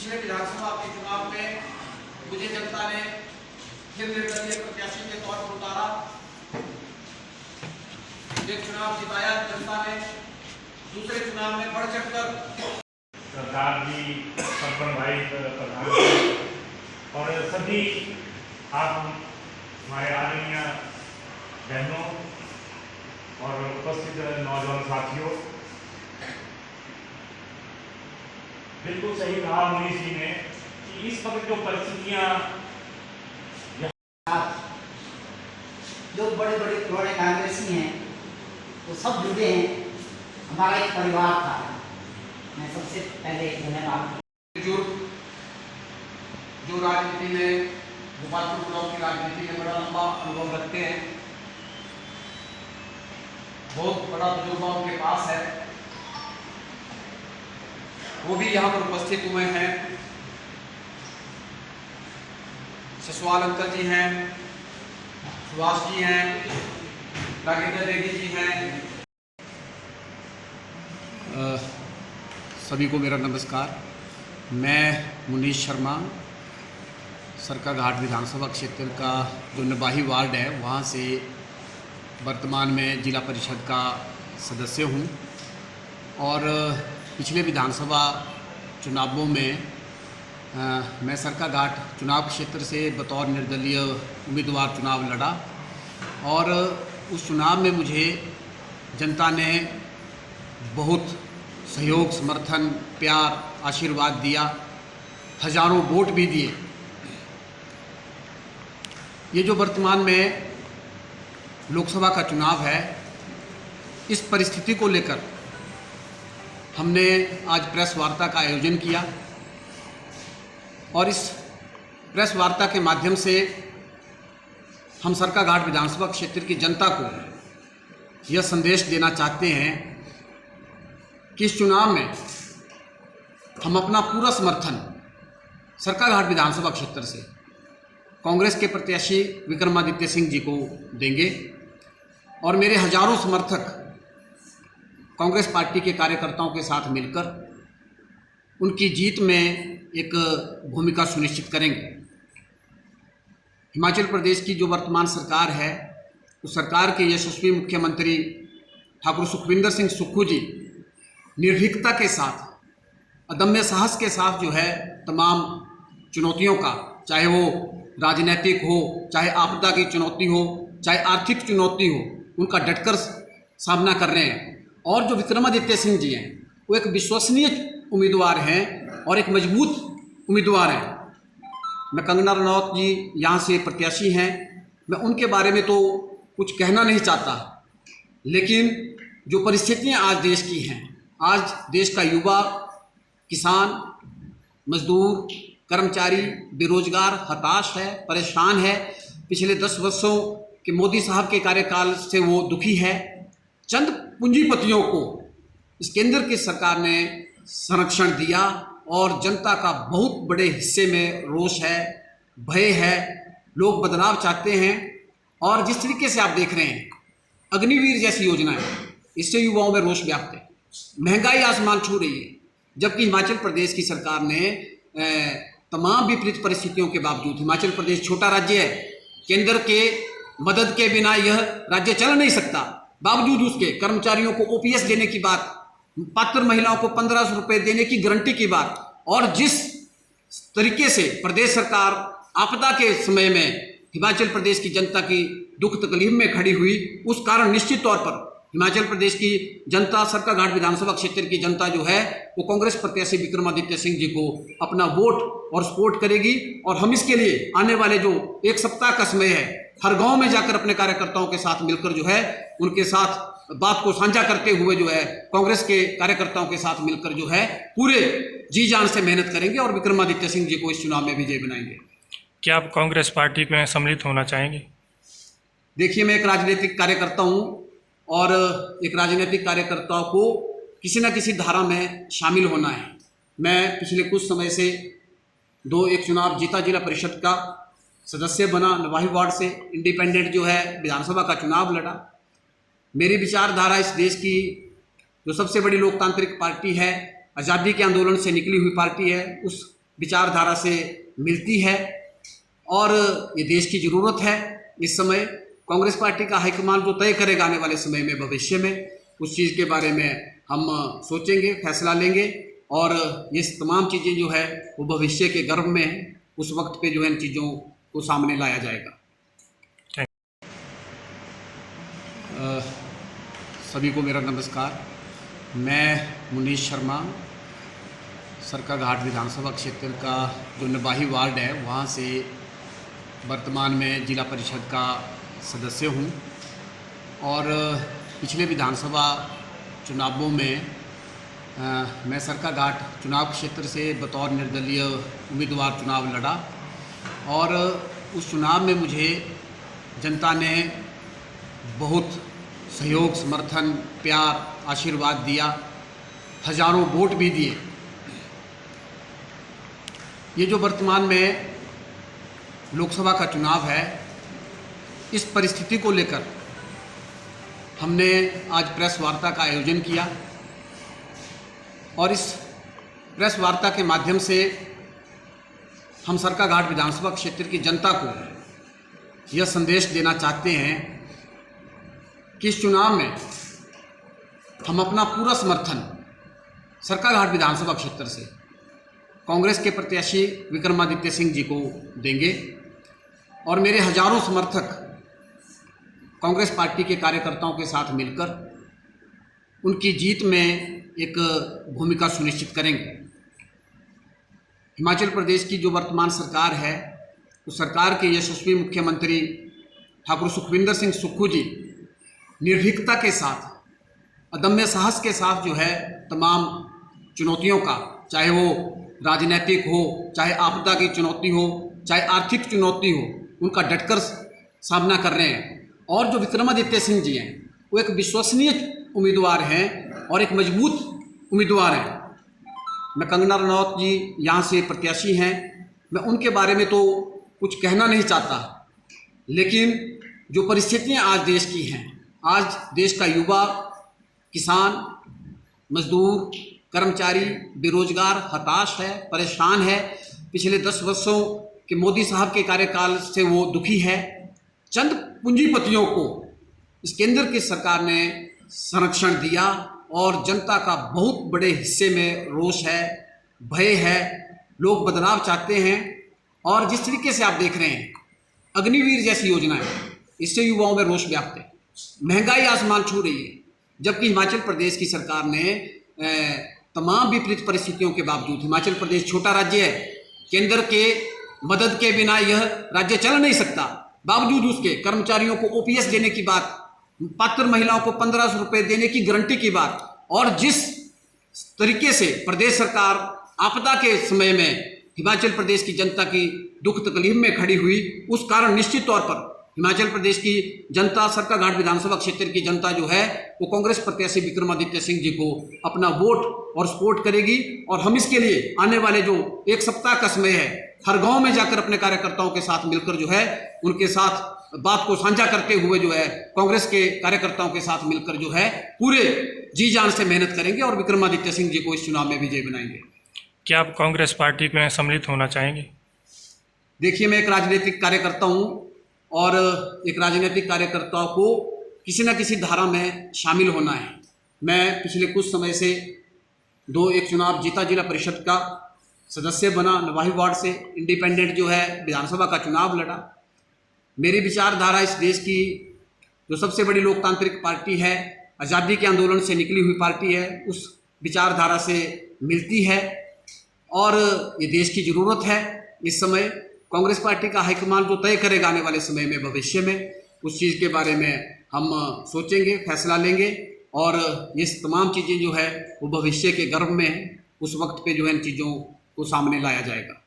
पिछले विधानसभा के चुनाव में मुझे जनता ने फिर निर्दलीय प्रत्याशी के तौर पर उतारा। एक चुनाव जिताया जनता ने, दूसरे चुनाव में बढ़ चढ़कर सरदार जी, सरपंच भाई, प्रधान जी और सभी आप हमारे आदरणीय बहनों और उपस्थित नौजवान साथियों, बिल्कुल सही कहा मुनीष जी ने कि इस वक्त जो परिस्थितियां जो बड़े बड़े पुराने कांग्रेसी हैं वो सब जुड़े हैं, हमारा एक परिवार था। मैं सबसे पहले धन्यवाद। जो राजनीति में, गोपालपुर ब्लॉक की राजनीति में बड़ा लंबा अनुभव रखते हैं, बहुत बड़ा तजुर्बा उनके पास है, वो भी यहाँ पर उपस्थित हुए हैं। ससवाल अंकल जी हैं, सुभाष जी हैं, राघवेंद्र देवी जी हैं। सभी को मेरा नमस्कार। मैं मुनीष शर्मा, सरकाघाट विधानसभा क्षेत्र का जो निवाही वार्ड है वहाँ से वर्तमान में जिला परिषद का सदस्य हूँ और पिछले विधानसभा चुनावों में मैं सरकाघाट चुनाव क्षेत्र से बतौर निर्दलीय उम्मीदवार चुनाव लड़ा और उस चुनाव में मुझे जनता ने बहुत सहयोग, समर्थन, प्यार, आशीर्वाद दिया, हजारों वोट भी दिए। ये जो वर्तमान में लोकसभा का चुनाव है, इस परिस्थिति को लेकर हमने आज प्रेस वार्ता का आयोजन किया और इस प्रेस वार्ता के माध्यम से हम सरकाघाट विधानसभा क्षेत्र की जनता को यह संदेश देना चाहते हैं कि इस चुनाव में हम अपना पूरा समर्थन सरकाघाट विधानसभा क्षेत्र से कांग्रेस के प्रत्याशी विक्रमादित्य सिंह जी को देंगे और मेरे हजारों समर्थक कांग्रेस पार्टी के कार्यकर्ताओं के साथ मिलकर उनकी जीत में एक भूमिका सुनिश्चित करेंगे। हिमाचल प्रदेश की जो वर्तमान सरकार है, उस सरकार के यशस्वी मुख्यमंत्री ठाकुर सुखविंदर सिंह सुक्खू जी निर्भीकता के साथ, अदम्य साहस के साथ जो है तमाम चुनौतियों का, चाहे वो राजनीतिक हो, चाहे आपदा की चुनौती हो, चाहे आर्थिक चुनौती हो, उनका डटकर सामना कर रहे हैं। और जो विक्रमादित्य सिंह जी हैं वो एक विश्वसनीय उम्मीदवार हैं और एक मजबूत उम्मीदवार हैं। मैं कंगना रनौत जी यहाँ से प्रत्याशी हैं, मैं उनके बारे में तो कुछ कहना नहीं चाहता, लेकिन जो परिस्थितियाँ आज देश की हैं, आज देश का युवा, किसान, मजदूर, कर्मचारी बेरोजगार, हताश है, परेशान है। पिछले 10 वर्षों के मोदी साहब के कार्यकाल से वो दुखी है। चंद पूंजीपतियों को इस केंद्र की सरकार ने संरक्षण दिया और जनता का बहुत बड़े हिस्से में रोष है, भय है, लोग बदलाव चाहते हैं। और जिस तरीके से आप देख रहे हैं अग्निवीर जैसी योजनाएं, इससे युवाओं में रोष व्याप्त है। महंगाई आसमान छू रही है, जबकि हिमाचल प्रदेश की सरकार ने तमाम विपरीत परिस्थितियों के बावजूद, हिमाचल प्रदेश छोटा राज्य है, केंद्र के मदद के बिना यह राज्य चल नहीं सकता, बावजूद उसके कर्मचारियों को ओपीएस देने की बात, पात्र महिलाओं को 1500 रुपये देने की गारंटी की बात, और जिस तरीके से प्रदेश सरकार आपदा के समय में हिमाचल प्रदेश की जनता की दुख तकलीफ में खड़ी हुई, उस कारण निश्चित तौर पर हिमाचल प्रदेश की जनता, सरकाघाट विधानसभा क्षेत्र की जनता जो है वो कांग्रेस प्रत्याशी विक्रमादित्य सिंह जी को अपना वोट और सपोर्ट करेगी। और हम इसके लिए आने वाले जो एक सप्ताह का समय है, हर गांव में जाकर अपने कार्यकर्ताओं के साथ मिलकर जो है उनके साथ बात को साझा करते हुए जो है कांग्रेस के कार्यकर्ताओं के साथ मिलकर जो है पूरे जी जान से मेहनत करेंगे और विक्रमादित्य सिंह जी को इस चुनाव में विजयी बनाएंगे। क्या आप कांग्रेस पार्टी में सम्मिलित होना चाहेंगे? देखिए, मैं एक राजनीतिक कार्यकर्ता हूँ और एक राजनीतिक कार्यकर्ता को किसी न किसी धारा में शामिल होना है। मैं पिछले कुछ समय से एक चुनाव जीता, जिला परिषद का सदस्य बना, निवाही वार्ड से इंडिपेंडेंट जो है विधानसभा का चुनाव लड़ा। मेरी विचारधारा इस देश की जो सबसे बड़ी लोकतांत्रिक पार्टी है, आज़ादी के आंदोलन से निकली हुई पार्टी है, उस विचारधारा से मिलती है और ये देश की ज़रूरत है। इस समय कांग्रेस पार्टी का हाईकमान जो तय करेगा आने वाले समय में, भविष्य में, उस चीज़ के बारे में हम सोचेंगे, फैसला लेंगे और ये तमाम चीज़ें जो है वो भविष्य के गर्भ में है। उस वक्त पे जो है इन चीज़ों को सामने लाया जाएगा। सभी को मेरा नमस्कार। मैं मुनीश शर्मा, सरकाघाट विधानसभा क्षेत्र का जो नवाही वार्ड है वहाँ से वर्तमान में जिला परिषद का सदस्य हूँ और पिछले विधानसभा चुनावों में मैं सरकाघाट चुनाव क्षेत्र से बतौर निर्दलीय उम्मीदवार चुनाव लड़ा और उस चुनाव में मुझे जनता ने बहुत सहयोग, समर्थन, प्यार, आशीर्वाद दिया, हजारों वोट भी दिए। ये जो वर्तमान में लोकसभा का चुनाव है, इस परिस्थिति को लेकर हमने आज प्रेस वार्ता का आयोजन किया और इस प्रेस वार्ता के माध्यम से हम सरकाघाट विधानसभा क्षेत्र की जनता को यह संदेश देना चाहते हैं कि इस चुनाव में हम अपना पूरा समर्थन सरकाघाट विधानसभा क्षेत्र से कांग्रेस के प्रत्याशी विक्रमादित्य सिंह जी को देंगे और मेरे हजारों समर्थक कांग्रेस पार्टी के कार्यकर्ताओं के साथ मिलकर उनकी जीत में एक भूमिका सुनिश्चित करेंगे। हिमाचल प्रदेश की जो वर्तमान सरकार है, उस सरकार के यशस्वी मुख्यमंत्री ठाकुर सुखविंदर सिंह सुक्खू जी निर्भीकता के साथ, अदम्य साहस के साथ जो है तमाम चुनौतियों का, चाहे वो राजनीतिक हो, चाहे आपदा की चुनौती हो, चाहे आर्थिक चुनौती हो, उनका डटकर सामना कर रहे हैं। और जो विक्रमादित्य सिंह जी हैं वो एक विश्वसनीय उम्मीदवार हैं और एक मजबूत उम्मीदवार हैं। मैं कंगना रनौत जी यहाँ से प्रत्याशी हैं, मैं उनके बारे में तो कुछ कहना नहीं चाहता, लेकिन जो परिस्थितियाँ आज देश की हैं, आज देश का युवा, किसान, मजदूर, कर्मचारी बेरोजगार, हताश है, परेशान है। पिछले 10 वर्षों के मोदी साहब के कार्यकाल से वो दुखी है। चंद पूंजीपतियों को इस केंद्र की सरकार ने संरक्षण दिया और जनता का बहुत बड़े हिस्से में रोष है, भय है, लोग बदलाव चाहते हैं। और जिस तरीके से आप देख रहे हैं अग्निवीर जैसी योजनाएं, इससे युवाओं में रोष व्याप्त है, महंगाई आसमान छू रही है, जबकि हिमाचल प्रदेश की सरकार ने तमाम विपरीत परिस्थितियों के बावजूद, हिमाचल प्रदेश छोटा राज्य है, केंद्र के मदद के बिना यह राज्य चल नहीं सकता, बावजूद उसके कर्मचारियों को ओपीएस देने की बात, पात्र महिलाओं को 1500 रुपये देने की गारंटी की बात, और जिस तरीके से प्रदेश सरकार आपदा के समय में हिमाचल प्रदेश की जनता की दुख तकलीफ में खड़ी हुई, उस कारण निश्चित तौर पर हिमाचल प्रदेश की जनता, सरकाघाट विधानसभा क्षेत्र की जनता जो है वो कांग्रेस प्रत्याशी विक्रमादित्य सिंह जी को अपना वोट और सपोर्ट करेगी। और हम इसके लिए आने वाले जो 1 सप्ताह का समय है, हर गांव में जाकर अपने कार्यकर्ताओं के साथ मिलकर जो है उनके साथ बात को साझा करते हुए जो है कांग्रेस के कार्यकर्ताओं के साथ मिलकर जो है पूरे जी जान से मेहनत करेंगे और विक्रमादित्य सिंह जी को इस चुनाव में विजयी बनाएंगे। क्या आप कांग्रेस पार्टी में सम्मिलित होना चाहेंगे? देखिए, मैं एक राजनीतिक कार्यकर्ता हूँ और एक राजनीतिक कार्यकर्ताओं को किसी न किसी धारा में शामिल होना है। मैं पिछले कुछ समय से एक चुनाव जीता, जिला परिषद का सदस्य बना, नवाही वार्ड से इंडिपेंडेंट जो है विधानसभा का चुनाव लड़ा। मेरी विचारधारा इस देश की जो सबसे बड़ी लोकतांत्रिक पार्टी है, आज़ादी के आंदोलन से निकली हुई पार्टी है, उस विचारधारा से मिलती है और ये देश की ज़रूरत है। इस समय कांग्रेस पार्टी का हाईकमान जो तय करेगा आने वाले समय में, भविष्य में, उस चीज़ के बारे में हम सोचेंगे, फैसला लेंगे और ये तमाम चीज़ें जो है वो भविष्य के गर्भ में है। उस वक्त पे जो है इन चीज़ों को सामने लाया जाएगा।